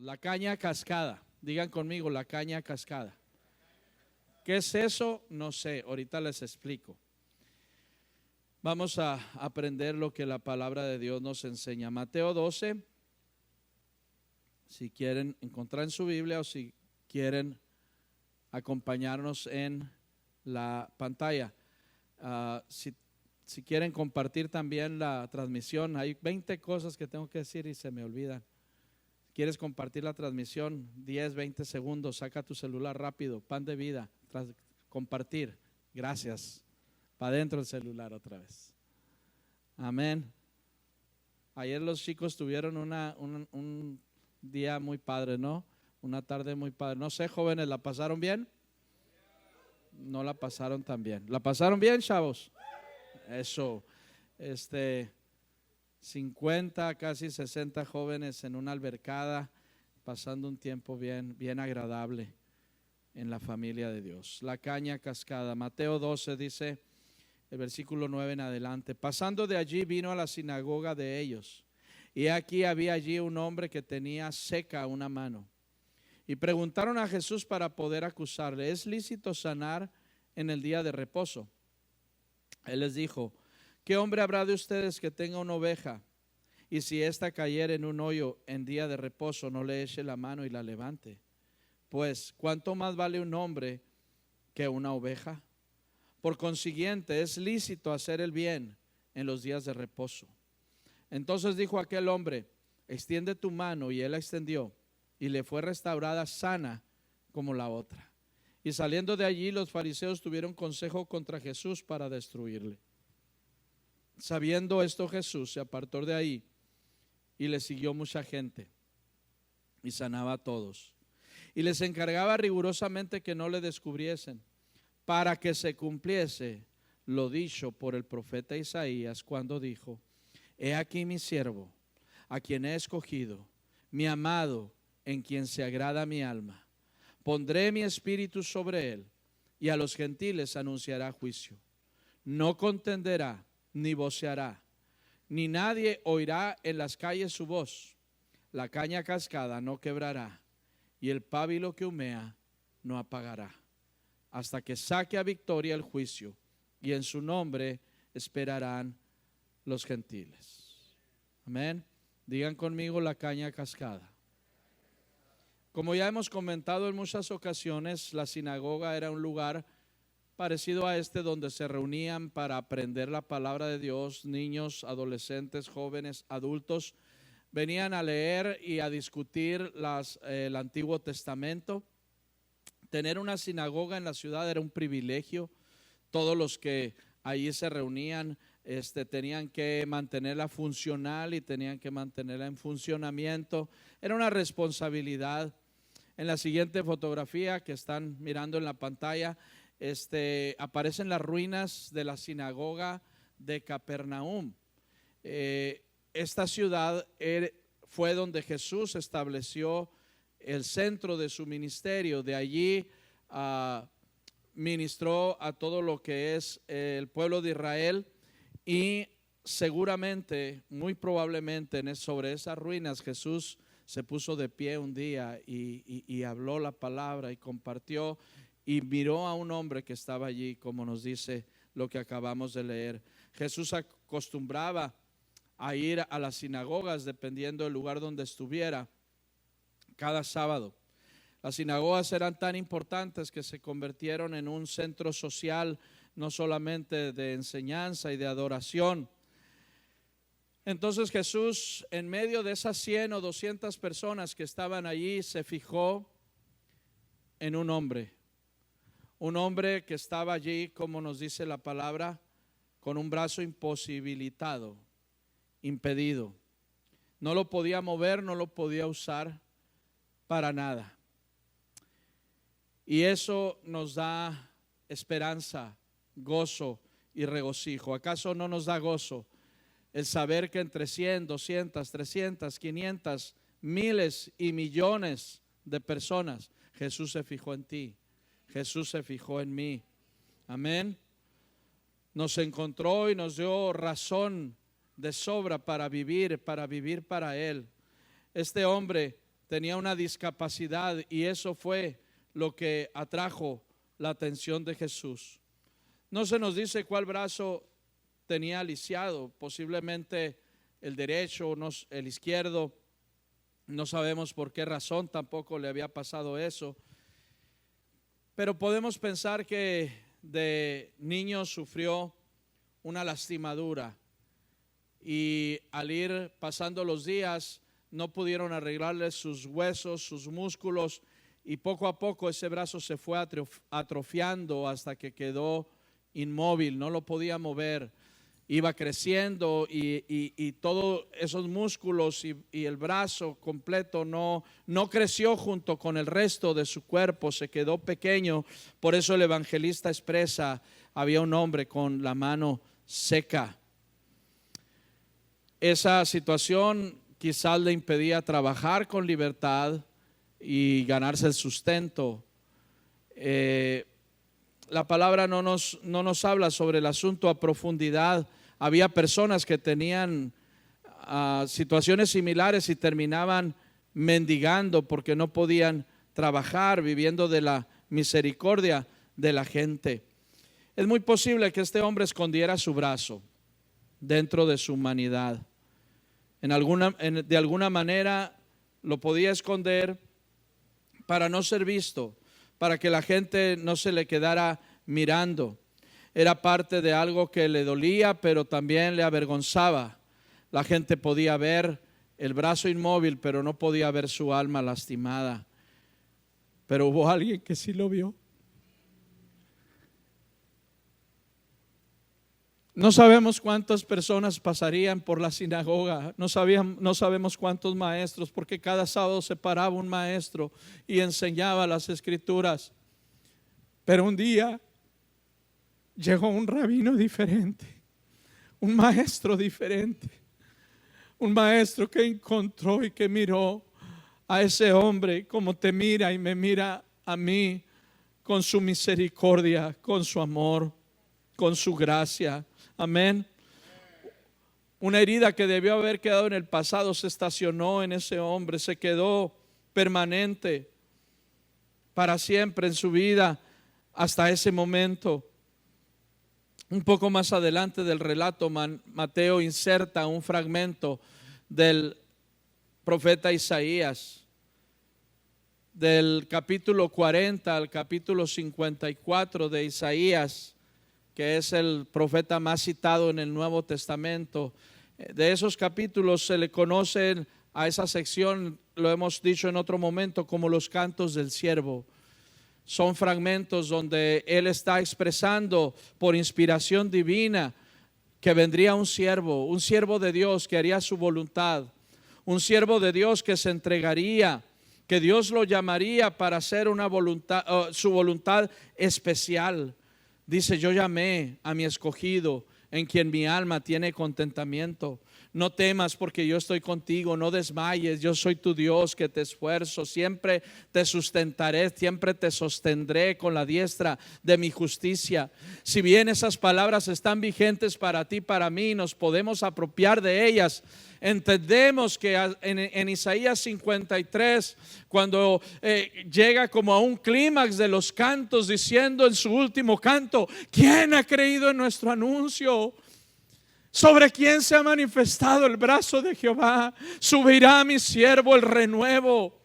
La caña cascada. Digan conmigo, la caña cascada. ¿Qué es eso? No sé, ahorita les explico. Vamos a aprender lo que la palabra de Dios nos enseña. Mateo 12, si quieren encontrar en su Biblia o si quieren acompañarnos en la pantalla. Si quieren compartir también la transmisión, hay 20 cosas que tengo que decir y se me olvidan. ¿Quieres compartir la transmisión? 10, 20 segundos, saca tu celular rápido, pan de vida, compartir. Gracias. Para adentro el celular otra vez. Amén. Ayer los chicos tuvieron un día muy padre, ¿no? Una tarde muy padre. No sé, jóvenes, ¿la pasaron bien? No la pasaron tan bien. ¿La pasaron bien, chavos? Eso. 50, casi 60 jóvenes en una albercada, pasando un tiempo bien agradable en la familia de Dios. La caña cascada. Mateo 12 dice, el versículo 9 en adelante: pasando de allí vino a la sinagoga de ellos, y aquí había allí un hombre que tenía seca una mano. Y preguntaron a Jesús para poder acusarle: ¿es lícito sanar en el día de reposo? Él les dijo: ¿qué hombre habrá de ustedes que tenga una oveja, y si ésta cayere en un hoyo en día de reposo, no le eche la mano y la levante? Pues, ¿cuánto más vale un hombre que una oveja? Por consiguiente, es lícito hacer el bien en los días de reposo. Entonces dijo aquel hombre: extiende tu mano. Y él la extendió, y le fue restaurada sana como la otra. Y saliendo de allí, los fariseos tuvieron consejo contra Jesús para destruirle. Sabiendo esto, Jesús se apartó de ahí y le siguió mucha gente, y sanaba a todos. Y les encargaba rigurosamente que no le descubriesen, para que se cumpliese lo dicho por el profeta Isaías, cuando dijo: he aquí mi siervo, a quien he escogido, mi amado, en quien se agrada mi alma. Pondré mi espíritu sobre él, y a los gentiles anunciará juicio. No contenderá, ni voceará, ni nadie oirá en las calles su voz. La caña cascada no quebrará, y el pábilo que humea no apagará, hasta que saque a victoria el juicio, y en su nombre esperarán los gentiles. Amén. Digan conmigo, la caña cascada. Como ya hemos comentado en muchas ocasiones, la sinagoga era un lugar parecido a este, donde se reunían para aprender la palabra de Dios. Niños, adolescentes, jóvenes, adultos venían a leer y a discutir el Antiguo Testamento. Tener una sinagoga en la ciudad era un privilegio. Todos los que allí se reunían tenían que mantenerla funcional y tenían que mantenerla en funcionamiento. Era una responsabilidad. En la siguiente fotografía que están mirando en la pantalla, aparecen las ruinas de la sinagoga de Capernaum. Esta ciudad fue donde Jesús estableció el centro de su ministerio. De allí ministró a todo lo que es el pueblo de Israel, y seguramente, muy probablemente, sobre esas ruinas Jesús se puso de pie un día y habló la palabra y compartió, y miró a un hombre que estaba allí, como nos dice lo que acabamos de leer. Jesús acostumbraba a ir a las sinagogas dependiendo del lugar donde estuviera cada sábado. Las sinagogas eran tan importantes que se convirtieron en un centro social, no solamente de enseñanza y de adoración. Entonces Jesús, en medio de esas 100 o 200 personas que estaban allí, se fijó en un hombre que estaba allí, como nos dice la palabra, con un brazo imposibilitado, impedido. No lo podía mover, no lo podía usar para nada. Y eso nos da esperanza, gozo y regocijo. ¿Acaso no nos da gozo el saber que entre 100, 200, 300, 500, miles y millones de personas, Jesús se fijó en ti, Jesús se fijó en mí? Amén. Nos encontró y nos dio razón de sobra para vivir para Él. Este hombre tenía una discapacidad y eso fue lo que atrajo la atención de Jesús. No se nos dice cuál brazo tenía lisiado, posiblemente el derecho, el izquierdo. No sabemos por qué razón tampoco le había pasado eso. Pero podemos pensar que de niño sufrió una lastimadura y al ir pasando los días no pudieron arreglarle sus huesos, sus músculos, y poco a poco ese brazo se fue atrofiando hasta que quedó inmóvil, no lo podía mover. Iba creciendo y todos esos músculos y el brazo completo no creció junto con el resto de su cuerpo, se quedó pequeño. Por eso el evangelista expresa: había un hombre con la mano seca. Esa situación quizás le impedía trabajar con libertad y ganarse el sustento. La palabra no nos habla sobre el asunto a profundidad. Había personas que tenían situaciones similares y terminaban mendigando porque no podían trabajar, viviendo de la misericordia de la gente. Es muy posible que este hombre escondiera su brazo dentro de su humanidad. De alguna manera lo podía esconder para no ser visto, para que la gente no se le quedara mirando. Era parte de algo que le dolía, pero también le avergonzaba. La gente podía ver el brazo inmóvil, pero no podía ver su alma lastimada. Pero hubo alguien que sí lo vio. No sabemos cuántas personas pasarían por la sinagoga, no sabemos cuántos maestros, porque cada sábado se paraba un maestro y enseñaba las escrituras. Pero un día llegó un rabino diferente, un maestro diferente, un maestro que encontró y que miró a ese hombre como te mira y me mira a mí, con su misericordia, con su amor, con su gracia. Amén. Una herida que debió haber quedado en el pasado se estacionó en ese hombre, se quedó permanente para siempre en su vida hasta ese momento. Un poco más adelante del relato, Mateo inserta un fragmento del profeta Isaías, del capítulo 40 al capítulo 54 de Isaías, que es el profeta más citado en el Nuevo Testamento. De esos capítulos se le conocen a esa sección, lo hemos dicho en otro momento, como los cantos del siervo. Son fragmentos donde él está expresando por inspiración divina que vendría un siervo de Dios que haría su voluntad, un siervo de Dios que se entregaría, que Dios lo llamaría para hacer su voluntad especial. Dice: yo llamé a mi escogido, en quien mi alma tiene contentamiento. No temas, porque yo estoy contigo, no desmayes, yo soy tu Dios que te esfuerzo, siempre te sustentaré, siempre te sostendré con la diestra de mi justicia. Si bien esas palabras están vigentes para ti, para mí, nos podemos apropiar de ellas. Entendemos que en Isaías 53, cuando llega como a un clímax de los cantos, diciendo en su último canto: ¿quién ha creído en nuestro anuncio? ¿Sobre quién se ha manifestado el brazo de Jehová? Subirá a mi siervo el renuevo,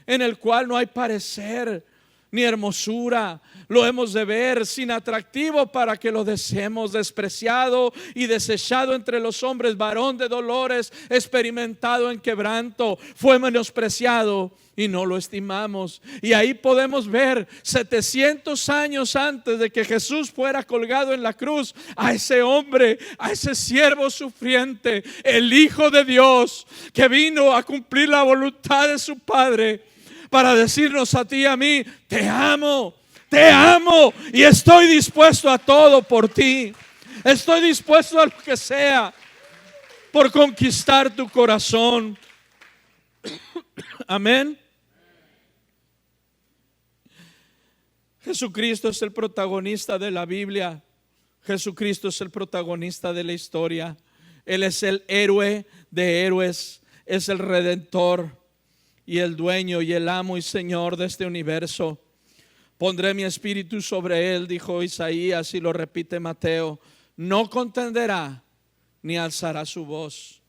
en el cual no hay parecer ni hermosura. Lo hemos de ver sin atractivo para que lo deseemos. Despreciado y desechado entre los hombres, varón de dolores, experimentado en quebranto, fue menospreciado y no lo estimamos. Y ahí podemos ver 700 años antes de que Jesús fuera colgado en la cruz, a ese hombre, a ese siervo sufriente, el Hijo de Dios, que vino a cumplir la voluntad de su Padre, para decirnos a ti y a mí: te amo y estoy dispuesto a todo por ti. Estoy dispuesto a lo que sea por conquistar tu corazón. Amén. Jesucristo es el protagonista de la Biblia. Jesucristo es el protagonista de la historia. Él es el héroe de héroes, es el redentor. y el dueño y el amo y Señor de este universo. Pondré mi espíritu sobre él, dijo Isaías, y lo repite Mateo. No contenderá ni alzará su voz.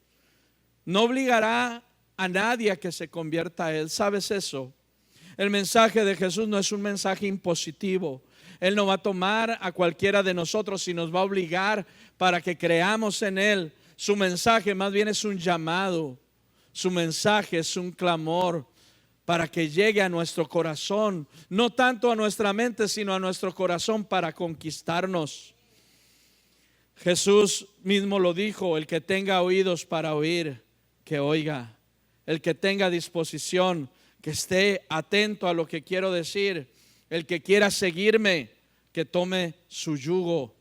No obligará a nadie a que se convierta a él. ¿Sabes eso? El mensaje de Jesús no es un mensaje impositivo. Él no va a tomar a cualquiera de nosotros y nos va a obligar para que creamos en él. Su mensaje más bien es un llamado. Su mensaje es un clamor para que llegue a nuestro corazón, no tanto a nuestra mente, sino a nuestro corazón para conquistarnos. Jesús mismo lo dijo: el que tenga oídos para oír, que oiga. El que tenga disposición, que esté atento a lo que quiero decir. El que quiera seguirme, que tome su yugo.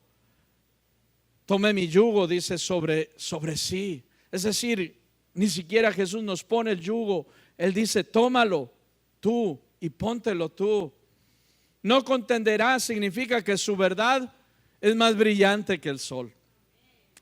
Tome mi yugo, dice, sobre sí. Es decir, ni siquiera Jesús nos pone el yugo. Él dice: tómalo tú y póntelo tú. No contenderá significa que su verdad es más brillante que el sol.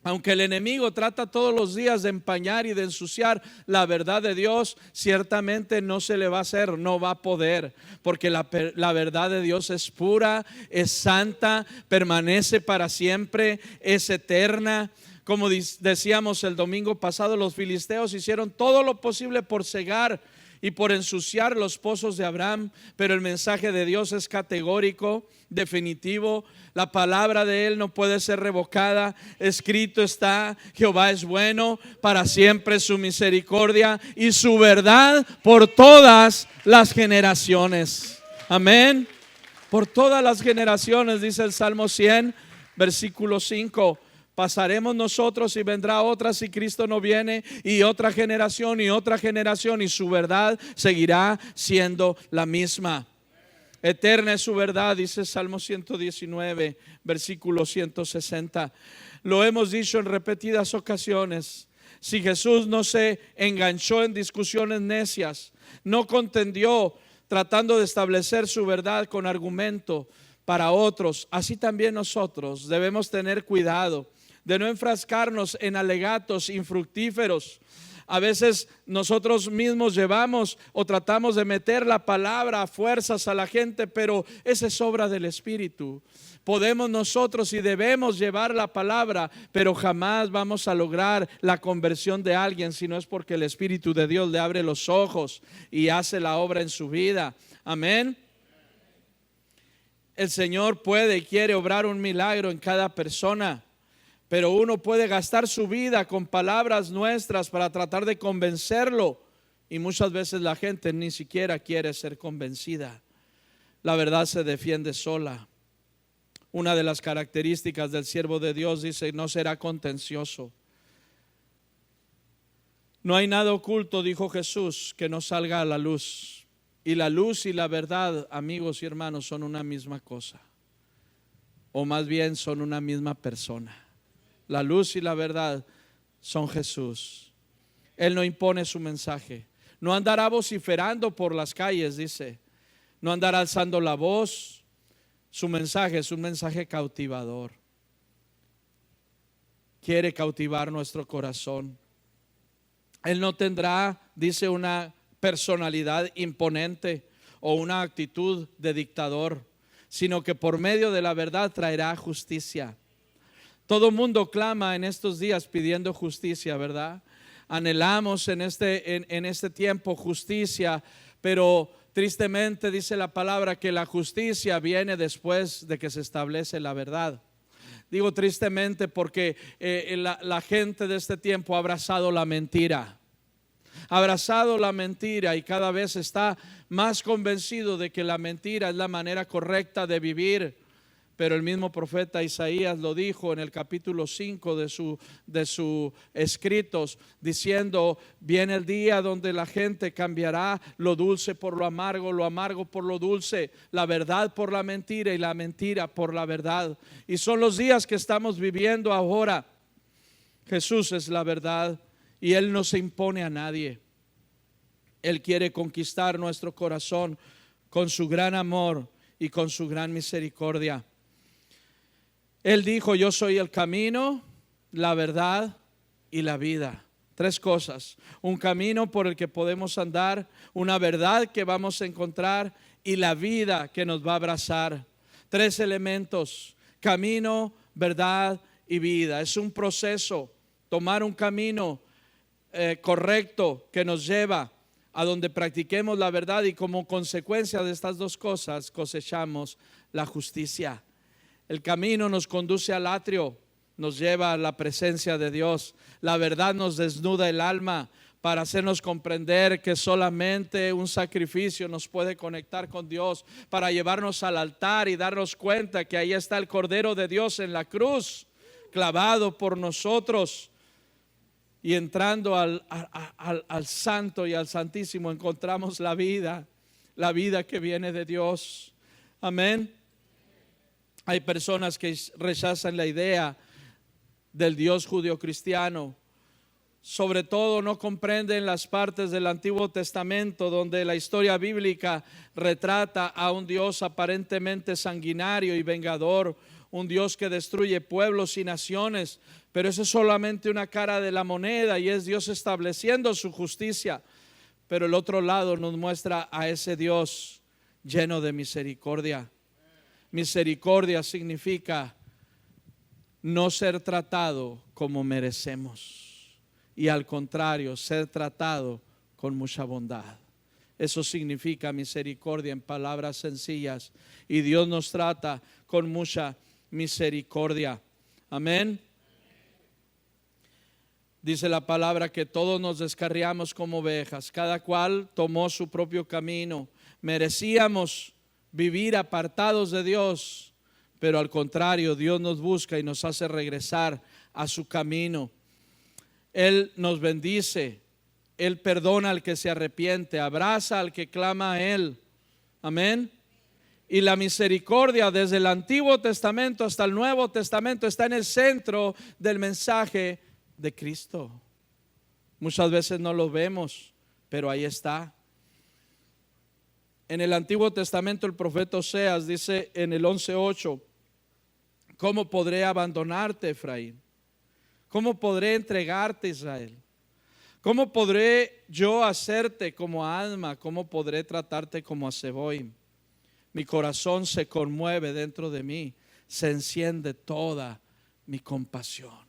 Aunque el enemigo trata todos los días de empañar y de ensuciar la verdad de Dios, ciertamente no se le va a hacer, no va a poder, porque la verdad de Dios es pura, es santa, permanece para siempre, es eterna. Como decíamos el domingo pasado, los filisteos hicieron todo lo posible por cegar y por ensuciar los pozos de Abraham, pero el mensaje de Dios es categórico, definitivo. La palabra de Él no puede ser revocada. Escrito está: Jehová es bueno, para siempre su misericordia y su verdad por todas las generaciones. Amén. Por todas las generaciones, dice el Salmo 100, versículo 5. Pasaremos nosotros y vendrá otra si Cristo no viene, y otra generación y otra generación, y su verdad seguirá siendo la misma. Eterna es su verdad, dice Salmo 119, versículo 160. Lo hemos dicho en repetidas ocasiones. Si Jesús no se enganchó en discusiones necias, no contendió tratando de establecer su verdad con argumento para otros, así también nosotros debemos tener cuidado de no enfrascarnos en alegatos infructíferos. A veces nosotros mismos llevamos o tratamos de meter la palabra a fuerzas a la gente, pero esa es obra del Espíritu. Podemos nosotros y debemos llevar la palabra, pero jamás vamos a lograr la conversión de alguien si no es porque el Espíritu de Dios le abre los ojos y hace la obra en su vida. Amén. El Señor puede y quiere obrar un milagro en cada persona, pero uno puede gastar su vida con palabras nuestras para tratar de convencerlo, y muchas veces la gente ni siquiera quiere ser convencida. La verdad se defiende sola. Una de las características del siervo de Dios, dice, no será contencioso. No hay nada oculto, dijo Jesús, que no salga a la luz. Y la luz y la verdad, amigos y hermanos, son una misma cosa, o más bien son una misma persona. La luz y la verdad son Jesús. Él no impone su mensaje. No andará vociferando por las calles, dice. No andará alzando la voz. Su mensaje es un mensaje cautivador. Quiere cautivar nuestro corazón. Él no tendrá, dice, una personalidad imponente o una actitud de dictador, sino que por medio de la verdad traerá justicia. Todo mundo clama en estos días pidiendo justicia, ¿verdad? Anhelamos en este tiempo justicia, pero tristemente dice la palabra que la justicia viene después de que se establece la verdad. Digo tristemente porque la gente de este tiempo ha abrazado la mentira. Ha abrazado la mentira y cada vez está más convencido de que la mentira es la manera correcta de vivir. Pero el mismo profeta Isaías lo dijo en el capítulo 5 de sus escritos, diciendo: viene el día donde la gente cambiará lo dulce por lo amargo por lo dulce, la verdad por la mentira y la mentira por la verdad. Y son los días que estamos viviendo ahora. Jesús es la verdad y Él no se impone a nadie. Él quiere conquistar nuestro corazón con su gran amor y con su gran misericordia. Él dijo: yo soy el camino, la verdad y la vida. Tres cosas: un camino por el que podemos andar, una verdad que vamos a encontrar y la vida que nos va a abrazar. Tres elementos: camino, verdad y vida. Es un proceso, tomar un camino correcto que nos lleva a donde practiquemos la verdad, y como consecuencia de estas dos cosas cosechamos la justicia. El camino nos conduce al atrio, nos lleva a la presencia de Dios. La verdad nos desnuda el alma para hacernos comprender que solamente un sacrificio nos puede conectar con Dios, para llevarnos al altar y darnos cuenta que ahí está el Cordero de Dios en la cruz, clavado por nosotros. Y entrando al Santo y al Santísimo encontramos la vida que viene de Dios. Amén. Hay personas que rechazan la idea del Dios judío-cristiano. Sobre todo no comprenden las partes del Antiguo Testamento donde la historia bíblica retrata a un Dios aparentemente sanguinario y vengador, un Dios que destruye pueblos y naciones. Pero eso es solamente una cara de la moneda y es Dios estableciendo su justicia. Pero el otro lado nos muestra a ese Dios lleno de misericordia. Misericordia significa no ser tratado como merecemos, y al contrario, ser tratado con mucha bondad. Eso significa misericordia en palabras sencillas, y Dios nos trata con mucha misericordia. Amén. Dice la palabra que todos nos descarriamos como ovejas, cada cual tomó su propio camino. Merecíamos vivir apartados de Dios, pero al contrario, Dios nos busca y nos hace regresar a su camino. Él nos bendice, Él perdona al que se arrepiente, abraza al que clama a Él. Amén. Y la misericordia desde el Antiguo Testamento hasta el Nuevo Testamento está en el centro del mensaje de Cristo. Muchas veces no lo vemos, pero ahí está. En el Antiguo Testamento el profeta Oseas dice en el 11:8: ¿cómo podré abandonarte, Efraín? ¿Cómo podré entregarte, Israel? ¿Cómo podré yo hacerte como a Alma? ¿Cómo podré tratarte como a Zeboim? Mi corazón se conmueve dentro de mí, se enciende toda mi compasión.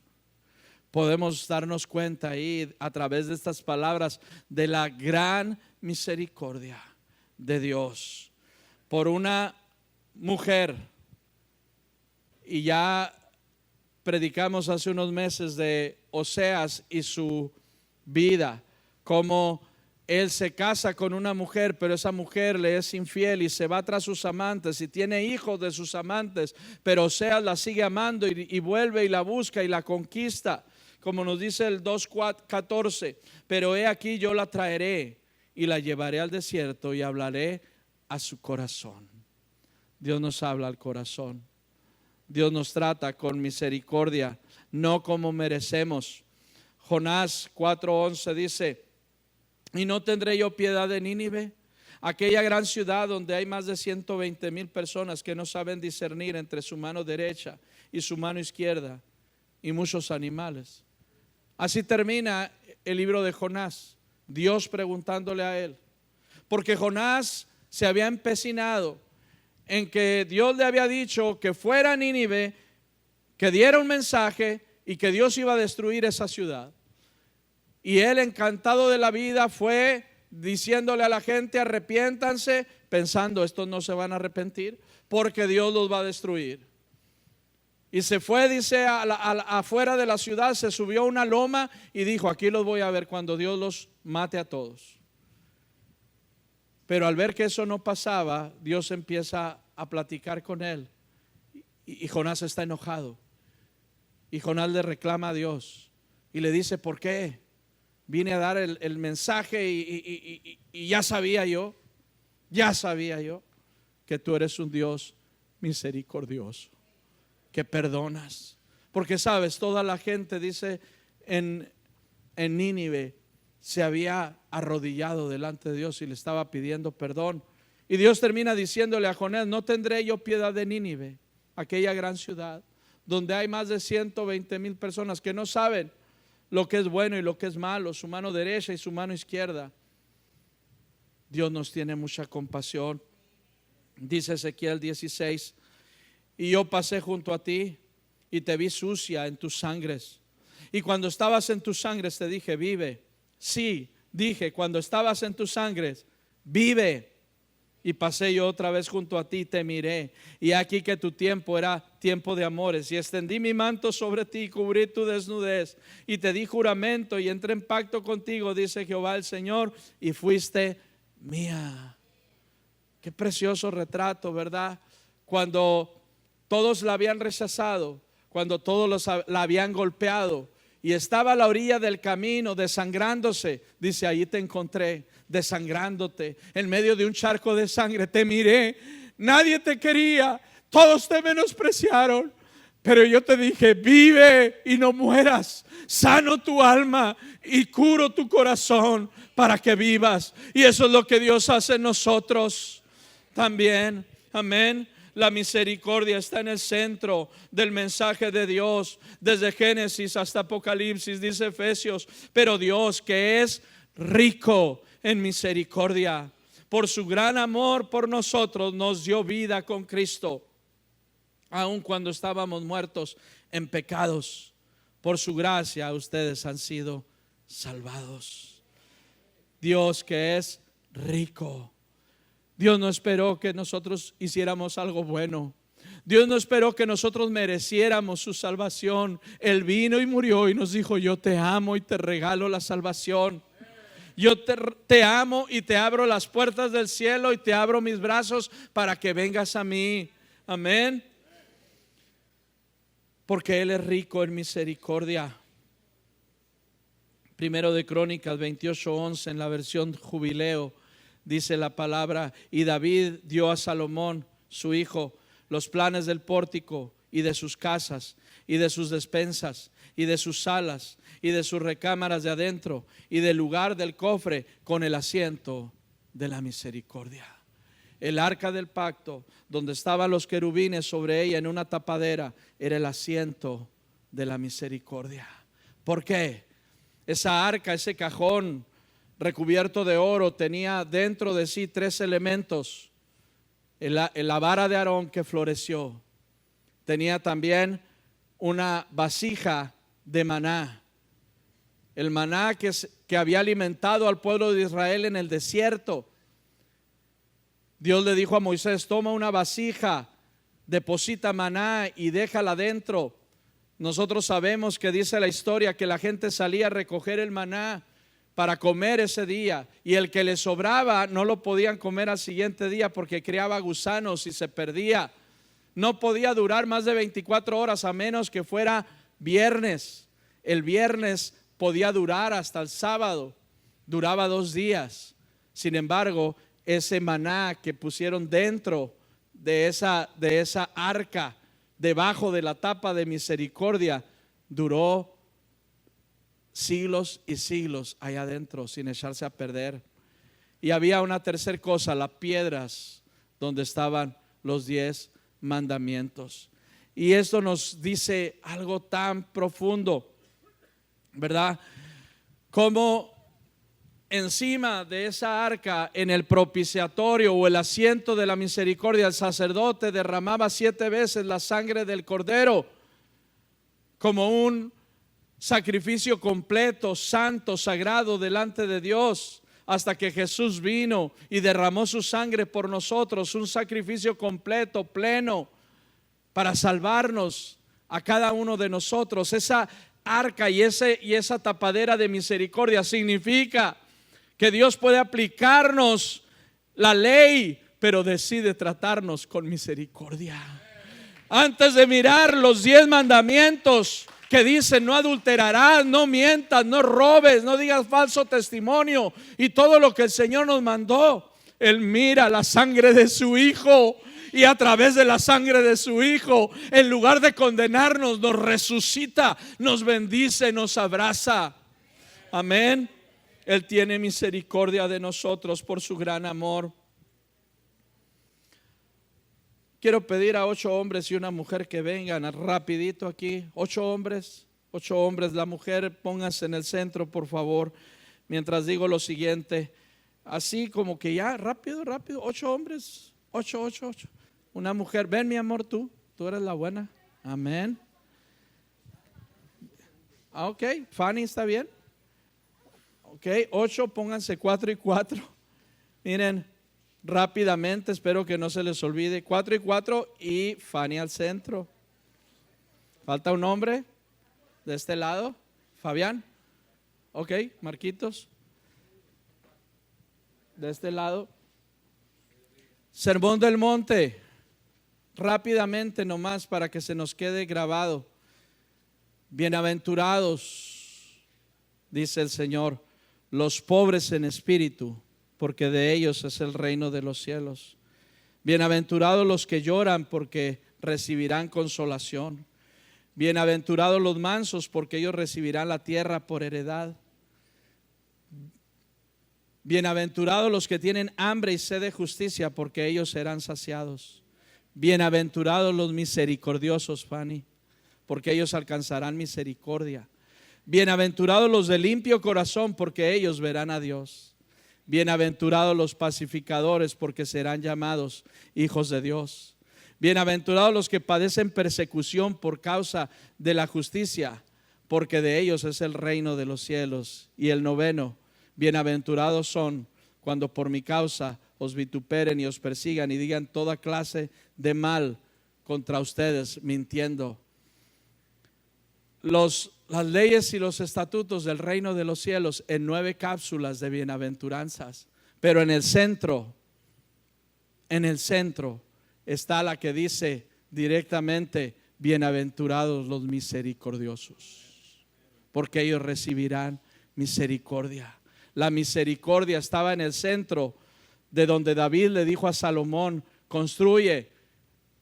Podemos darnos cuenta ahí a través de estas palabras de la gran misericordia de Dios por una mujer. Y ya predicamos hace unos meses de Oseas y su vida, cómo él se casa con una mujer, pero esa mujer le es infiel y se va tras sus amantes y tiene hijos de sus amantes, pero Oseas la sigue amando y vuelve y la busca y la conquista, como nos dice el 2:14: pero he aquí yo la traeré y la llevaré al desierto y hablaré a su corazón. Dios nos habla al corazón. Dios nos trata con misericordia, no como merecemos. Jonás 4:11 dice: ¿y no tendré yo piedad de Nínive, aquella gran ciudad donde hay más de 120,000 personas que no saben discernir entre su mano derecha y su mano izquierda, y muchos animales? Así termina el libro de Jonás, Dios preguntándole a él, porque Jonás se había empecinado en que Dios le había dicho que fuera a Nínive, que diera un mensaje y que Dios iba a destruir esa ciudad. Y él, encantado de la vida, fue diciéndole a la gente: arrepiéntanse, pensando estos no se van a arrepentir porque Dios los va a destruir. Y se fue, dice, afuera de la ciudad, se subió a una loma y dijo: aquí los voy a ver cuando Dios los mate a todos. Pero al ver que eso no pasaba, Dios empieza a platicar con él y Jonás está enojado. Y Jonás le reclama a Dios y le dice: ¿por qué? Vine a dar el mensaje y ya sabía yo que tú eres un Dios misericordioso, que perdonas. Porque sabes, toda la gente, dice, en Nínive se había arrodillado delante de Dios y le estaba pidiendo perdón. Y Dios termina diciéndole a Jonás: ¿no tendré yo piedad de Nínive, aquella gran ciudad donde hay más de 120,000 personas que no saben lo que es bueno y lo que es malo, su mano derecha y su mano izquierda. Dios nos tiene mucha compasión. Dice Ezequiel 16: y yo pasé junto a ti y te vi sucia en tus sangres. Y cuando estabas en tus sangres te dije, vive. Sí, dije, cuando estabas en tus sangres, vive. Y pasé yo otra vez junto a ti y te miré. Y aquí que tu tiempo era tiempo de amores. Y extendí mi manto sobre ti y cubrí tu desnudez. Y te di juramento y entré en pacto contigo, dice Jehová el Señor, y fuiste mía. Qué precioso retrato, ¿verdad? Cuando todos la habían rechazado, cuando todos la habían golpeado y estaba a la orilla del camino desangrándose, dice, allí te encontré, desangrándote en medio de un charco de sangre. Te miré, nadie te quería, todos te menospreciaron, pero yo te dije, vive y no mueras, sano tu alma y curo tu corazón para que vivas. Y eso es lo que Dios hace en nosotros también. Amén. La misericordia está en el centro del mensaje de Dios, desde Génesis hasta Apocalipsis, dice Efesios. Pero Dios, que es rico en misericordia, por su gran amor por nosotros, nos dio vida con Cristo, aun cuando estábamos muertos en pecados. Por su gracia ustedes han sido salvados. Dios, que es rico. Dios no esperó que nosotros hiciéramos algo bueno. Dios no esperó que nosotros mereciéramos su salvación. Él vino y murió y nos dijo, yo te amo y te regalo la salvación. Yo te amo y te abro las puertas del cielo y te abro mis brazos para que vengas a mí. Amén. Porque Él es rico en misericordia. Primero de Crónicas 28:11 en la versión Jubileo. Dice la palabra, y David dio a Salomón, su hijo, los planes del pórtico y de sus casas y de sus despensas y de sus salas y de sus recámaras de adentro y del lugar del cofre con el asiento de la misericordia. El arca del pacto, donde estaban los querubines sobre ella en una tapadera, era el asiento de la misericordia. ¿Por qué? Esa arca, ese cajón recubierto de oro, tenía dentro de sí 3 elementos. La vara de Aarón que floreció. Tenía también una vasija de maná. El maná que había alimentado al pueblo de Israel en el desierto. Dios le dijo a Moisés, toma una vasija, deposita maná y déjala dentro. Nosotros sabemos que dice la historia que la gente salía a recoger el maná para comer ese día, y el que le sobraba no lo podían comer al siguiente día porque creaba gusanos y se perdía. No podía durar más de 24 horas a menos que fuera viernes. El viernes podía durar hasta el sábado, duraba 2 días. Sin embargo, ese maná que pusieron dentro de esa arca, debajo de la tapa de misericordia, duró siglos y siglos allá adentro sin echarse a perder. Y había una tercera cosa, las piedras donde estaban los 10 mandamientos. Y esto nos dice algo tan profundo, ¿verdad? Como encima de esa arca, en el propiciatorio o el asiento de la misericordia, el sacerdote derramaba 7 veces la sangre del cordero como un sacrificio completo, santo, sagrado delante de Dios, hasta que Jesús vino y derramó su sangre por nosotros, un sacrificio completo, pleno, para salvarnos a cada uno de nosotros. Esa arca y esa tapadera de misericordia significa que Dios puede aplicarnos la ley, pero decide tratarnos con misericordia. Antes de mirar los 10 mandamientos que dicen no adulterarás, no mientas, no robes, no digas falso testimonio y todo lo que el Señor nos mandó, Él mira la sangre de su Hijo y a través de la sangre de su Hijo, en lugar de condenarnos, nos resucita, nos bendice, nos abraza. Amén. Él tiene misericordia de nosotros por su gran amor. Quiero pedir a 8 hombres y una mujer que vengan rapidito aquí. 8 hombres, 8 hombres. La mujer, póngase en el centro, por favor, mientras digo lo siguiente. Así como que ya, rápido, 8 hombres, 8. Una mujer, ven mi amor, tú eres la buena. Amén. Ok, Fanny, ¿está bien? Ok, 8, pónganse 4 y 4. Miren, rápidamente, espero que no se les olvide. 4 y 4 y Fanny al centro. Falta un hombre de este lado. Fabián. Ok, Marquitos. De este lado. Sermón del Monte. Rápidamente nomás para que se nos quede grabado. Bienaventurados, dice el Señor, los pobres en espíritu, porque de ellos es el reino de los cielos. Bienaventurados los que lloran, porque recibirán consolación. Bienaventurados los mansos, porque ellos recibirán la tierra por heredad. Bienaventurados los que tienen hambre y sed de justicia, porque ellos serán saciados. Bienaventurados los misericordiosos, Fanny, porque ellos alcanzarán misericordia. Bienaventurados los de limpio corazón, porque ellos verán a Dios. Bienaventurados los pacificadores, porque serán llamados hijos de Dios. Bienaventurados los que padecen persecución por causa de la justicia, porque de ellos es el reino de los cielos. Y el 9, bienaventurados son cuando por mi causa os vituperen y os persigan y digan toda clase de mal contra ustedes, mintiendo. Las leyes y los estatutos del reino de los cielos en 9 cápsulas de bienaventuranzas, pero en el centro está la que dice directamente: bienaventurados los misericordiosos, porque ellos recibirán misericordia. La misericordia estaba en el centro, de donde David le dijo a Salomón: construye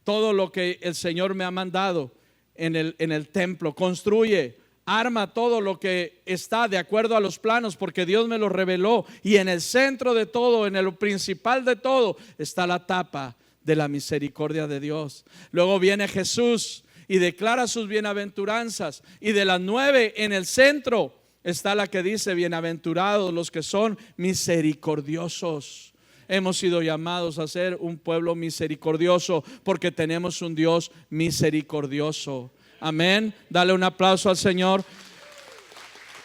todo lo que el Señor me ha mandado en el templo, construye, arma todo lo que está de acuerdo a los planos, porque Dios me lo reveló. Y en el centro de todo, en el principal de todo, está la tapa de la misericordia de Dios. Luego viene Jesús y declara sus bienaventuranzas, y de las 9 en el centro está la que dice: bienaventurados los que son misericordiosos. Hemos sido llamados a ser un pueblo misericordioso, porque tenemos un Dios misericordioso. Amén. Dale un aplauso al Señor.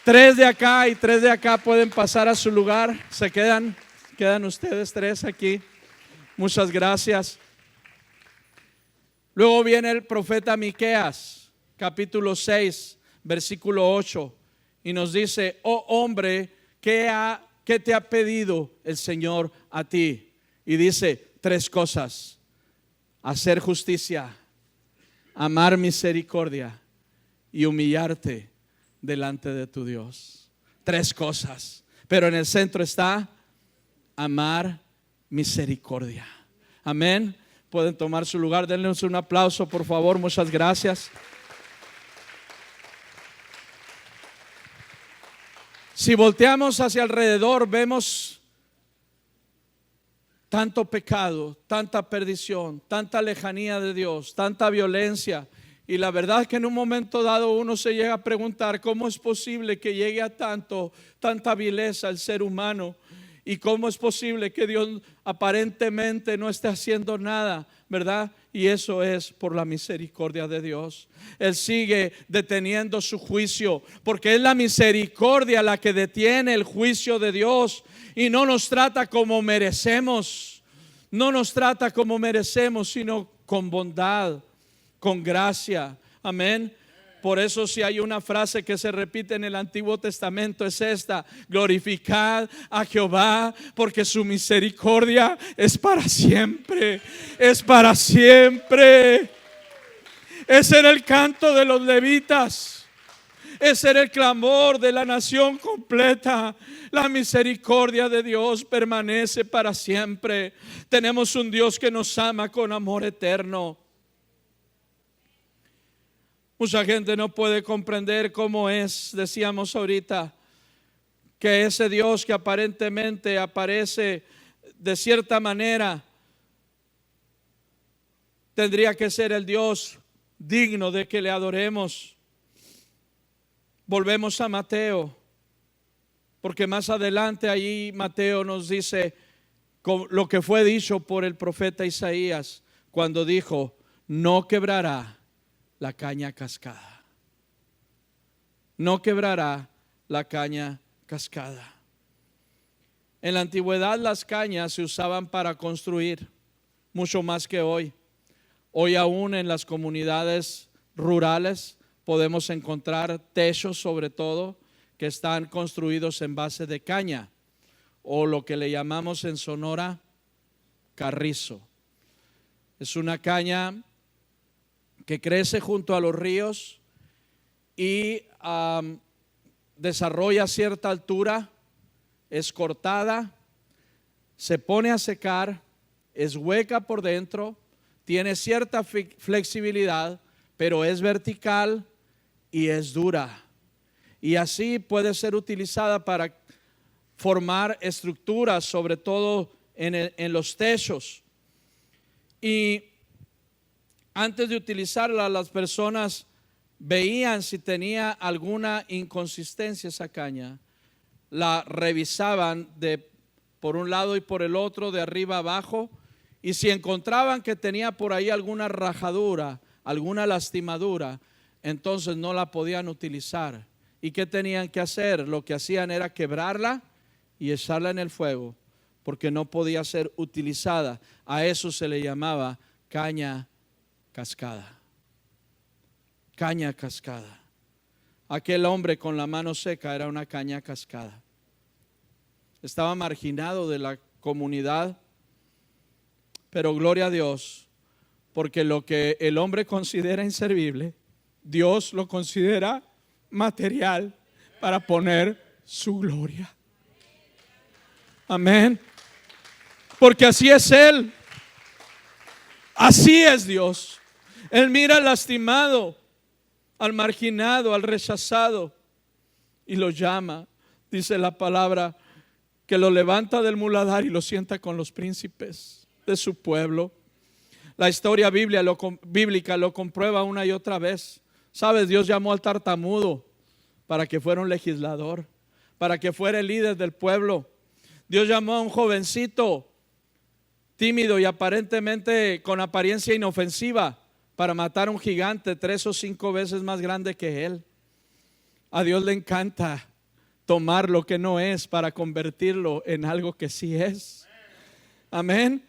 3 de acá y 3 de acá pueden pasar a su lugar. Se quedan ustedes 3 aquí. Muchas gracias. Luego viene el profeta Miqueas, capítulo 6, versículo 8, y nos dice: oh hombre, ¿qué te ha pedido el Señor a ti? Y dice 3 cosas: hacer justicia, amar misericordia y humillarte delante de tu Dios. 3 cosas, pero en el centro está amar misericordia. Amén. Pueden tomar su lugar, denles un aplauso, por favor. Muchas gracias. Si volteamos hacia alrededor, vemos tanto pecado, tanta perdición, tanta lejanía de Dios, tanta violencia. Y la verdad es que en un momento dado uno se llega a preguntar: ¿cómo es posible que llegue a tanta vileza el ser humano? ¿Y cómo es posible que Dios aparentemente no esté haciendo nada? ¿Verdad? Y eso es por la misericordia de Dios. Él sigue deteniendo su juicio, porque es la misericordia la que detiene el juicio de Dios. Y no nos trata como merecemos. No nos trata como merecemos, sino con bondad, con gracia. Amén. Por eso, si hay una frase que se repite en el Antiguo Testamento, es esta: glorificad a Jehová, porque su misericordia es para siempre. Es para siempre. Ese era el canto de los levitas. Ese era el clamor de la nación completa. La misericordia de Dios permanece para siempre. Tenemos un Dios que nos ama con amor eterno. Mucha gente no puede comprender cómo es, decíamos ahorita, que ese Dios que aparentemente aparece de cierta manera tendría que ser el Dios digno de que le adoremos. Volvemos a Mateo, porque más adelante allí Mateo nos dice lo que fue dicho por el profeta Isaías cuando dijo: no quebrará la caña cascada. No quebrará la caña cascada. En la antigüedad las cañas se usaban para construir, mucho más que hoy. Hoy aún en las comunidades rurales podemos encontrar techos, sobre todo, que están construidos en base de caña, o lo que le llamamos en Sonora carrizo. Es una caña que crece junto a los ríos y desarrolla cierta altura, es cortada, se pone a secar, es hueca por dentro, tiene cierta flexibilidad, pero es vertical y es dura. Y así puede ser utilizada para formar estructuras, sobre todo en los techos. Y antes de utilizarla, las personas veían si tenía alguna inconsistencia esa caña. La revisaban por un lado y por el otro, de arriba abajo, y si encontraban que tenía por ahí alguna rajadura, alguna lastimadura, entonces no la podían utilizar. ¿Y qué tenían que hacer? Lo que hacían era quebrarla y echarla en el fuego, porque no podía ser utilizada. A eso se le llamaba caña cascada. Caña cascada. Aquel hombre con la mano seca era una caña cascada. Estaba marginado de la comunidad, pero gloria a Dios, porque lo que el hombre considera inservible, Dios lo considera material para poner su gloria. Amén. Porque así es Él. Así es Dios. Él mira al lastimado, al marginado, al rechazado, y lo llama. Dice la palabra que lo levanta del muladar y lo sienta con los príncipes de su pueblo. La historia bíblica lo comprueba una y otra vez. ¿Sabes? Dios llamó al tartamudo para que fuera un legislador, para que fuera el líder del pueblo. Dios llamó a un jovencito tímido y aparentemente con apariencia inofensiva para matar a un gigante 3 o 5 veces más grande que él. A Dios le encanta tomar lo que no es para convertirlo en algo que sí es. Amén.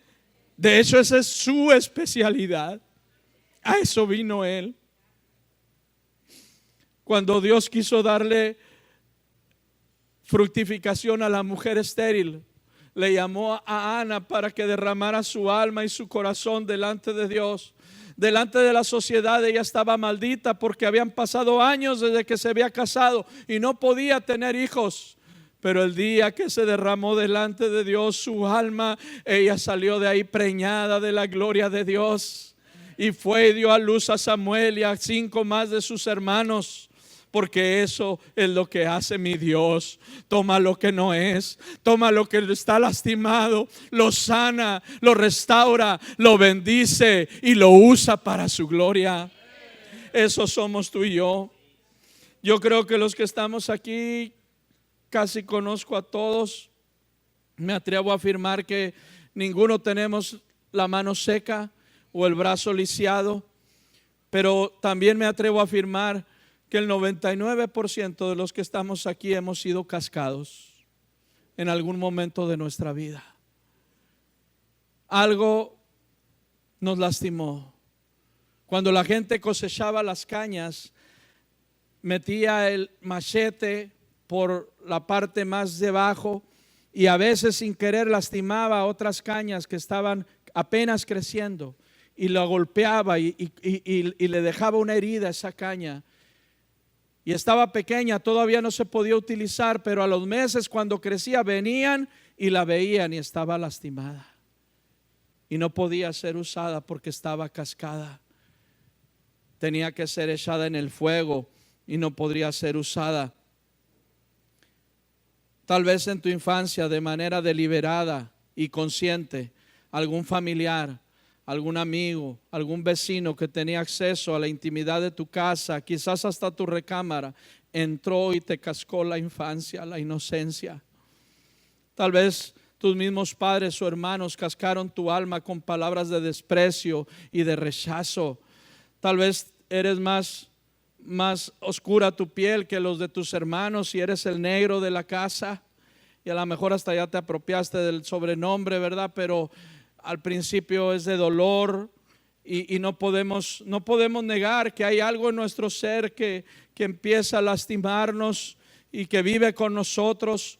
De hecho, esa es su especialidad. A eso vino Él. Cuando Dios quiso darle fructificación a la mujer estéril, le llamó a Ana para que derramara su alma y su corazón delante de Dios. Delante de la sociedad ella estaba maldita porque habían pasado años desde que se había casado y no podía tener hijos. Pero el día que se derramó delante de Dios su alma, ella salió de ahí preñada de la gloria de Dios. Y fue y dio a luz a Samuel y a 5 más de sus hermanos. Porque eso es lo que hace mi Dios. Toma lo que no es, toma lo que está lastimado, lo sana, lo restaura, lo bendice y lo usa para su gloria. Eso somos tú y yo. Yo creo que los que estamos aquí, casi conozco a todos. Me atrevo a afirmar que ninguno tenemos la mano seca o el brazo lisiado, pero también me atrevo a afirmar que el 99% de los que estamos aquí hemos sido cascados en algún momento de nuestra vida. Algo nos lastimó. Cuando la gente cosechaba las cañas, metía el machete por la parte más debajo y a veces sin querer lastimaba a otras cañas que estaban apenas creciendo y la golpeaba y le dejaba una herida a esa caña. Y estaba pequeña, todavía no se podía utilizar, pero a los meses cuando crecía venían y la veían y estaba lastimada. Y no podía ser usada porque estaba cascada. Tenía que ser echada en el fuego y no podría ser usada. Tal vez en tu infancia, de manera deliberada y consciente, algún familiar, algún amigo, algún vecino que tenía acceso a la intimidad de tu casa, quizás hasta tu recámara, entró y te cascó la infancia, la inocencia. Tal vez tus mismos padres o hermanos cascaron tu alma con palabras de desprecio y de rechazo. Tal vez eres más oscura tu piel que los de tus hermanos y eres el negro de la casa. Y a lo mejor hasta ya te apropiaste del sobrenombre, ¿verdad? Pero al principio es de dolor y no podemos negar que hay algo en nuestro ser que empieza a lastimarnos y que vive con nosotros.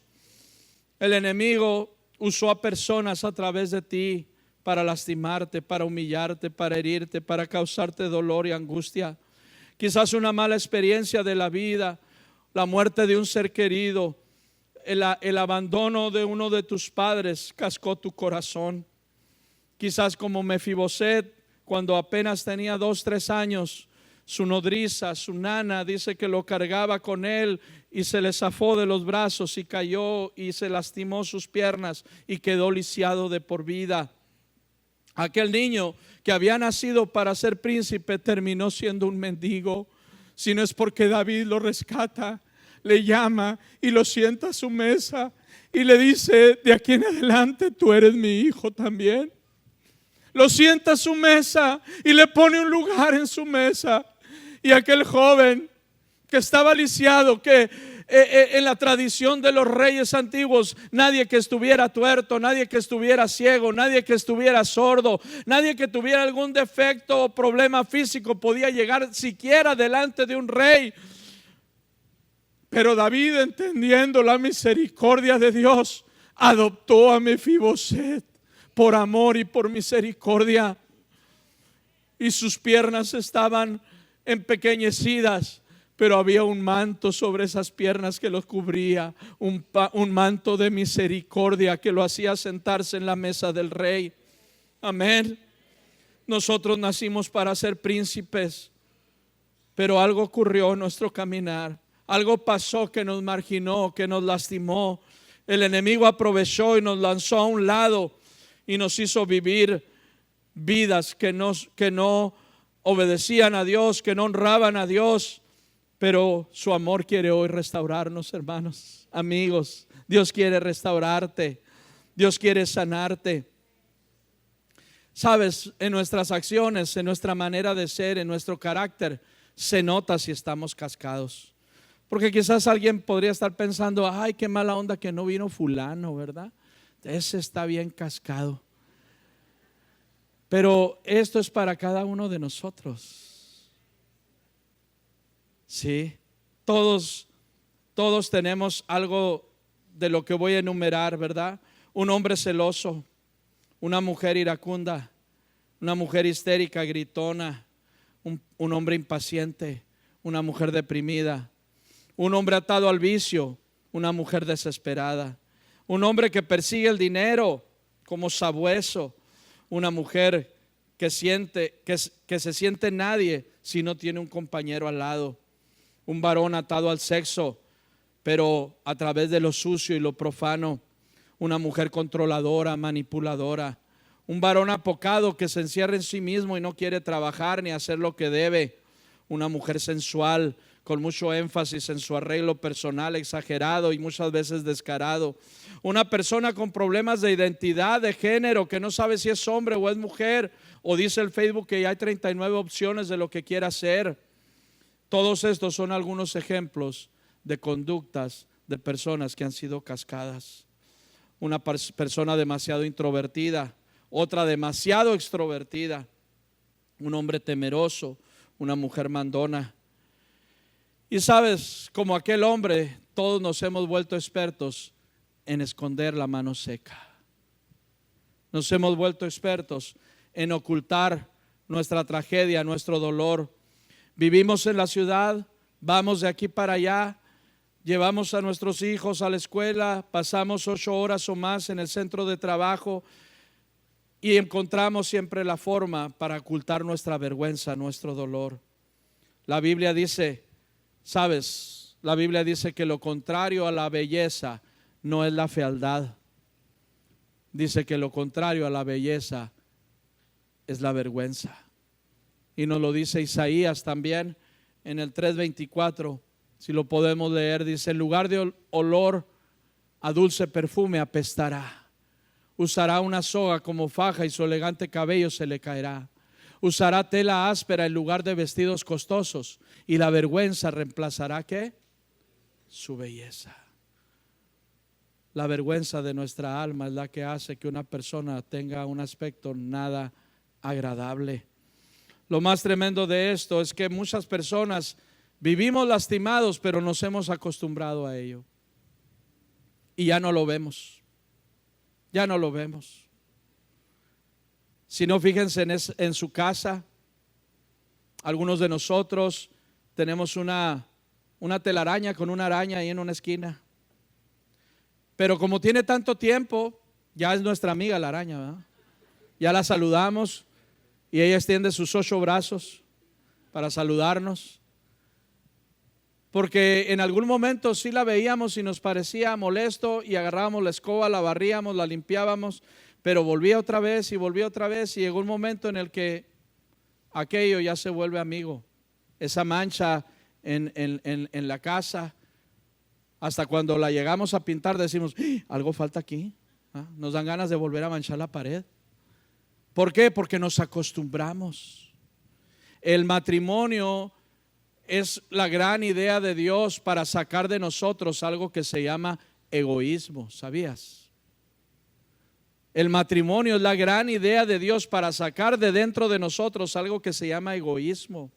El enemigo usó a personas a través de ti para lastimarte, para humillarte, para herirte, para causarte dolor y angustia. Quizás una mala experiencia de la vida, la muerte de un ser querido, el abandono de uno de tus padres cascó tu corazón. Quizás como Mefiboset, cuando apenas tenía 2, 3 años, su nodriza, su nana, dice que lo cargaba con él y se le zafó de los brazos y cayó y se lastimó sus piernas y quedó lisiado de por vida. Aquel niño que había nacido para ser príncipe terminó siendo un mendigo. Si no es porque David lo rescata, le llama y lo sienta a su mesa y le dice: de aquí en adelante tú eres mi hijo también. Lo sienta a su mesa y le pone un lugar en su mesa. Y aquel joven que estaba lisiado, que en la tradición de los reyes antiguos, nadie que estuviera tuerto, nadie que estuviera ciego, nadie que estuviera sordo, nadie que tuviera algún defecto o problema físico podía llegar siquiera delante de un rey. Pero David, entendiendo la misericordia de Dios, adoptó a Mefiboset por amor y por misericordia. Y sus piernas estaban empequeñecidas, pero había un manto sobre esas piernas que los cubría, un manto de misericordia que lo hacía sentarse en la mesa del rey. Amén. Nosotros nacimos para ser príncipes, pero algo ocurrió en nuestro caminar. Algo pasó que nos marginó, que nos lastimó. El enemigo aprovechó y nos lanzó a un lado y nos hizo vivir vidas que no obedecían a Dios, que no honraban a Dios. Pero su amor quiere hoy restaurarnos, hermanos, amigos. Dios quiere restaurarte. Dios quiere sanarte. Sabes, en nuestras acciones, en nuestra manera de ser, en nuestro carácter, se nota si estamos cascados. Porque quizás alguien podría estar pensando: ay, qué mala onda que no vino fulano, ¿verdad? Ese está bien cascado. Pero esto es para cada uno de nosotros. Sí, todos tenemos algo de lo que voy a enumerar, ¿verdad? Un hombre celoso, una mujer iracunda, una mujer histérica, gritona, un hombre impaciente, una mujer deprimida, un hombre atado al vicio, una mujer desesperada, un hombre que persigue el dinero como sabueso, una mujer que se siente nadie si no tiene un compañero al lado, un varón atado al sexo, pero a través de lo sucio y lo profano, una mujer controladora, manipuladora, un varón apocado que se encierra en sí mismo y no quiere trabajar ni hacer lo que debe, una mujer sensual con mucho énfasis en su arreglo personal exagerado y muchas veces descarado, una persona con problemas de identidad de género que no sabe si es hombre o es mujer, o dice el Facebook que ya hay 39 opciones de lo que quiera hacer. Todos estos son algunos ejemplos de conductas de personas que han sido cascadas. Una persona demasiado introvertida, otra demasiado extrovertida, un hombre temeroso, una mujer mandona. Y sabes, como aquel hombre, todos nos hemos vuelto expertos en esconder la mano seca. Nos hemos vuelto expertos en ocultar nuestra tragedia, nuestro dolor. Vivimos en la ciudad, vamos de aquí para allá, llevamos a nuestros hijos a la escuela, pasamos 8 horas o más en el centro de trabajo y encontramos siempre la forma para ocultar nuestra vergüenza, nuestro dolor. La Biblia dice, ¿sabes? La Biblia dice que lo contrario a la belleza no es la fealdad. Dice que lo contrario a la belleza es la vergüenza. Y nos lo dice Isaías también en el 3:24. Si lo podemos leer, dice: en lugar de olor a dulce perfume apestará. Usará una soga como faja y su elegante cabello se le caerá. Usará tela áspera en lugar de vestidos costosos, y la vergüenza reemplazará ¿qué? Su belleza. La vergüenza de nuestra alma es la que hace que una persona tenga un aspecto nada agradable. Lo más tremendo de esto es que muchas personas vivimos lastimados, pero nos hemos acostumbrado a ello y ya no lo vemos. Ya no lo vemos. Si no, fíjense en su casa. Algunos de nosotros tenemos una telaraña con una araña ahí en una esquina. Pero como tiene tanto tiempo, ya es nuestra amiga la araña, ¿verdad? Ya la saludamos y ella extiende sus 8 brazos para saludarnos. Porque en algún momento sí la veíamos y nos parecía molesto y agarrábamos la escoba, la barríamos, la limpiábamos, pero volvía otra vez y llegó un momento en el que aquello ya se vuelve amigo. Esa mancha en la casa, hasta cuando la llegamos a pintar decimos: algo falta aquí. Nos dan ganas de volver a manchar la pared. ¿Por qué? Porque nos acostumbramos. El matrimonio es la gran idea de Dios para sacar de nosotros algo que se llama egoísmo. ¿Sabías? El matrimonio es la gran idea de Dios para sacar de dentro de nosotros algo que se llama egoísmo.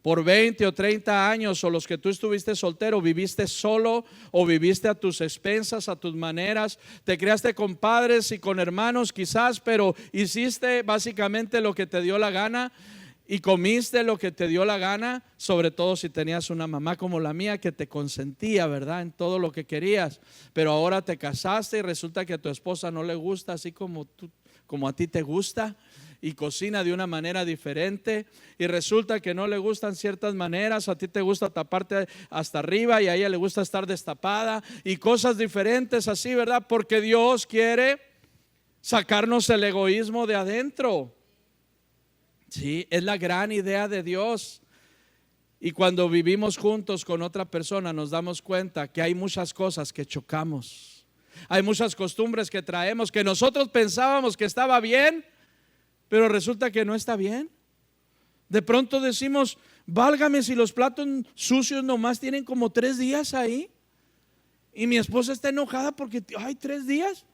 Por 20 o 30 años, o los que tú estuviste soltero, viviste solo o viviste a tus expensas, a tus maneras. Te criaste con padres y con hermanos quizás, pero hiciste básicamente lo que te dio la gana y comiste lo que te dio la gana, sobre todo si tenías una mamá como la mía que te consentía, ¿verdad?, en todo lo que querías. Pero ahora te casaste y resulta que a tu esposa no le gusta así como a ti te gusta, y cocina de una manera diferente, y resulta que no le gustan ciertas maneras. A ti te gusta taparte hasta arriba y a ella le gusta estar destapada, y cosas diferentes así, ¿verdad? Porque Dios quiere sacarnos el egoísmo de adentro. Sí, es la gran idea de Dios. Y cuando vivimos juntos con otra persona nos damos cuenta que hay muchas cosas que chocamos. Hay muchas costumbres que traemos que nosotros pensábamos que estaba bien, pero resulta que no está bien. De pronto decimos: válgame, si los platos sucios nomás tienen como 3 días ahí, y mi esposa está enojada porque hay 3 días.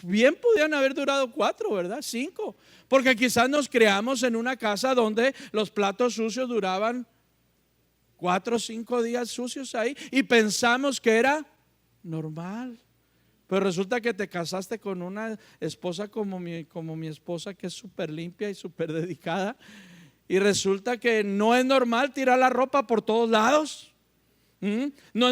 Bien podían haber durado 4, ¿verdad? 5, porque quizás nos creamos en una casa donde los platos sucios duraban 4 o 5 días sucios ahí y pensamos que era normal. Pero resulta que te casaste con una esposa como mi esposa, que es súper limpia y súper dedicada, y resulta que no es normal tirar la ropa por todos lados. No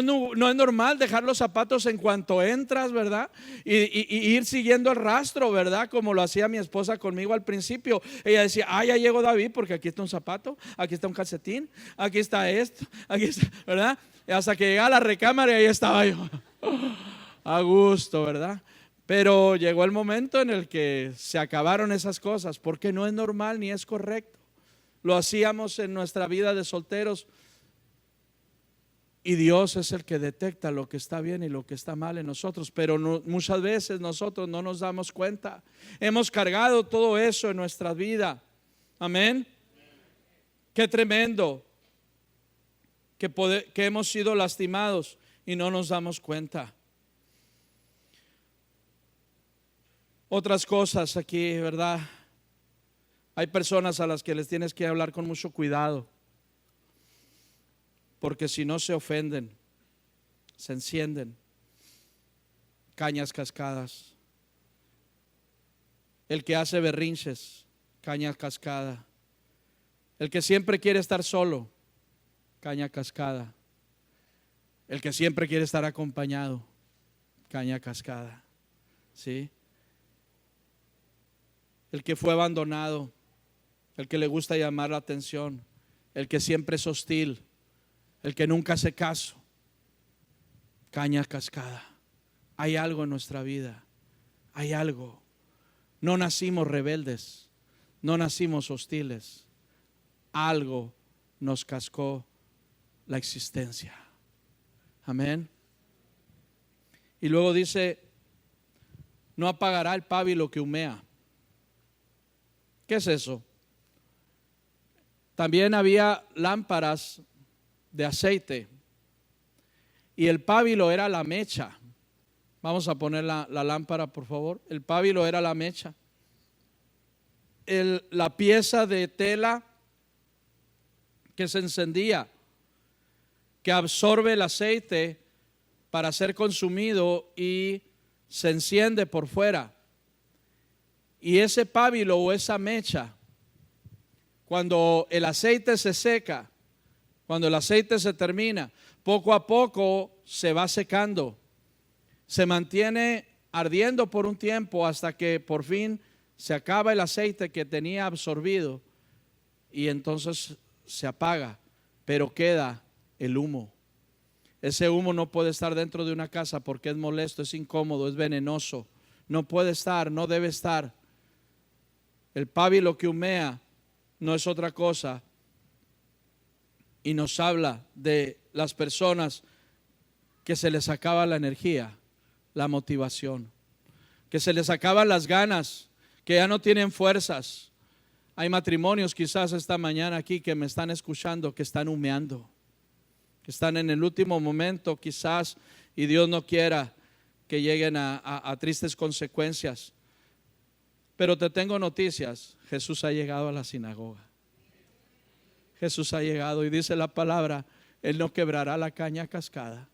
es normal dejar los zapatos en cuanto entras, ¿verdad? Y ir siguiendo el rastro, ¿verdad? Como lo hacía mi esposa conmigo al principio. Ella decía: ya llegó David, porque aquí está un zapato, aquí está un calcetín, aquí está esto, aquí está, ¿verdad? Y hasta que llegaba a la recámara y ahí estaba yo a gusto, ¿verdad? Pero llegó el momento en el que se acabaron esas cosas, porque no es normal ni es correcto. Lo hacíamos en nuestra vida de solteros, y Dios es el que detecta lo que está bien y lo que está mal en nosotros, pero muchas veces nosotros no nos damos cuenta. Hemos cargado todo eso en nuestra vida. Amén. Qué tremendo que hemos sido lastimados y no nos damos cuenta. Otras cosas aquí, ¿verdad? Hay personas a las que les tienes que hablar con mucho cuidado, porque si no se ofenden, se encienden. Cañas cascadas. El que hace berrinches, caña cascada. El que siempre quiere estar solo, caña cascada. El que siempre quiere estar acompañado, caña cascada. ¿Sí? El que fue abandonado, el que le gusta llamar la atención, el que siempre es hostil, el que nunca hace caso, caña cascada. Hay algo en nuestra vida, hay algo. No nacimos rebeldes, no nacimos hostiles. Algo nos cascó la existencia. Amén. Y luego dice, no apagará el pábilo que humea. ¿Qué es eso? También había lámparas de aceite y el pábilo era la mecha. Vamos a poner la lámpara, por favor. El pábilo era la mecha. La pieza de tela que se encendía, que absorbe el aceite para ser consumido y se enciende por fuera. Y ese pábilo o esa mecha, cuando el aceite se seca, cuando el aceite se termina, poco a poco se va secando. Se mantiene ardiendo por un tiempo hasta que por fin se acaba el aceite que tenía absorbido y entonces se apaga, pero queda el humo. Ese humo no puede estar dentro de una casa porque es molesto, es incómodo, es venenoso. No puede estar, no debe estar. El pábilo que humea no es otra cosa y nos habla de las personas que se les acaba la energía, la motivación, que se les acaban las ganas, que ya no tienen fuerzas. Hay matrimonios quizás esta mañana aquí que me están escuchando que están humeando, que están en el último momento quizás y Dios no quiera que lleguen a tristes consecuencias. Pero te tengo noticias, Jesús ha llegado a la sinagoga. Jesús ha llegado y dice la palabra, Él no quebrará la caña cascada,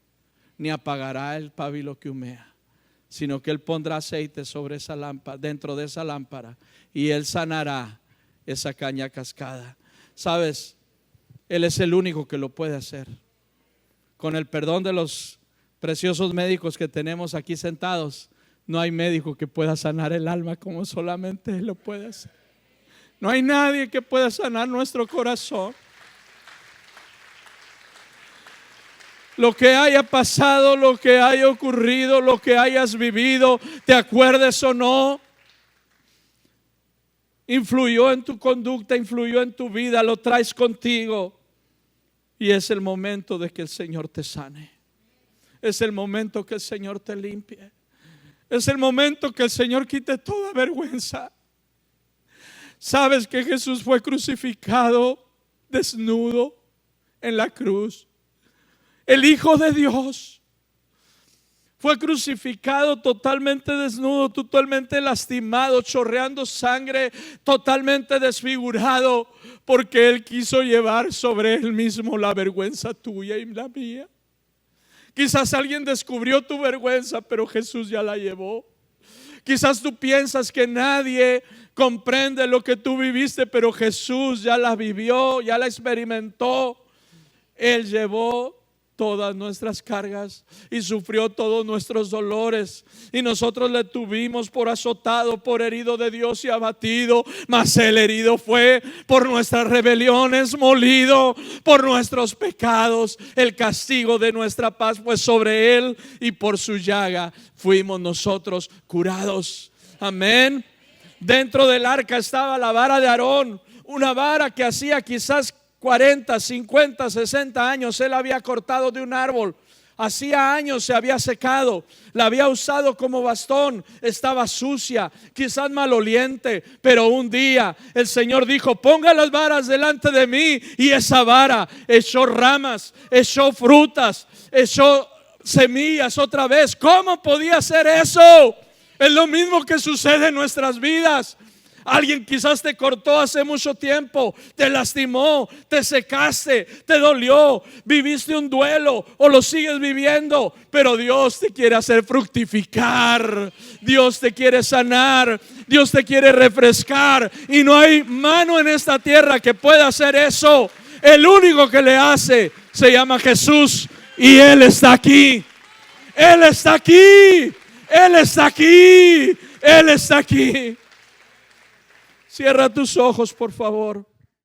ni apagará el pábilo que humea, sino que Él pondrá aceite sobre esa lámpara, dentro de esa lámpara, y Él sanará esa caña cascada. ¿Sabes? Él es el único que lo puede hacer. Con el perdón de los preciosos médicos que tenemos aquí sentados, no hay médico que pueda sanar el alma como solamente Él lo puede hacer. No hay nadie que pueda sanar nuestro corazón. Lo que haya pasado, lo que haya ocurrido, lo que hayas vivido, te acuerdes o no, influyó en tu conducta, influyó en tu vida, lo traes contigo. Y es el momento de que el Señor te sane. Es el momento que el Señor te limpie. Es el momento que el Señor quite toda vergüenza. Sabes que Jesús fue crucificado desnudo en la cruz. El Hijo de Dios fue crucificado totalmente desnudo, totalmente lastimado, chorreando sangre, totalmente desfigurado, porque Él quiso llevar sobre Él mismo la vergüenza tuya y la mía. Quizás alguien descubrió tu vergüenza, pero Jesús ya la llevó. Quizás tú piensas que nadie comprende lo que tú viviste, pero Jesús ya la vivió, ya la experimentó. Él llevó todas nuestras cargas y sufrió todos nuestros dolores, y nosotros le tuvimos por azotado, por herido de Dios y abatido, mas Él herido fue por nuestras rebeliones, molido por nuestros pecados. El castigo de nuestra paz fue sobre Él, y por su llaga fuimos nosotros curados. Amén. Dentro del arca estaba la vara de Aarón, una vara que hacía quizás 40, 50, 60 años él había cortado de un árbol. Hacía años se había secado, la había usado como bastón, estaba sucia, quizás maloliente, pero un día el Señor dijo: ponga las varas delante de mí, y esa vara echó ramas, echó frutas, echó semillas otra vez. ¿Cómo podía hacer eso? Es lo mismo que sucede en nuestras vidas. Alguien quizás te cortó hace mucho tiempo, te lastimó, te secaste, te dolió, viviste un duelo o lo sigues viviendo, pero Dios te quiere hacer fructificar, Dios te quiere sanar, Dios te quiere refrescar, y no hay mano en esta tierra que pueda hacer eso. El único que le hace se llama Jesús, y Él está aquí. Él está aquí. Él está aquí. Él está aquí. Cierra tus ojos, por favor.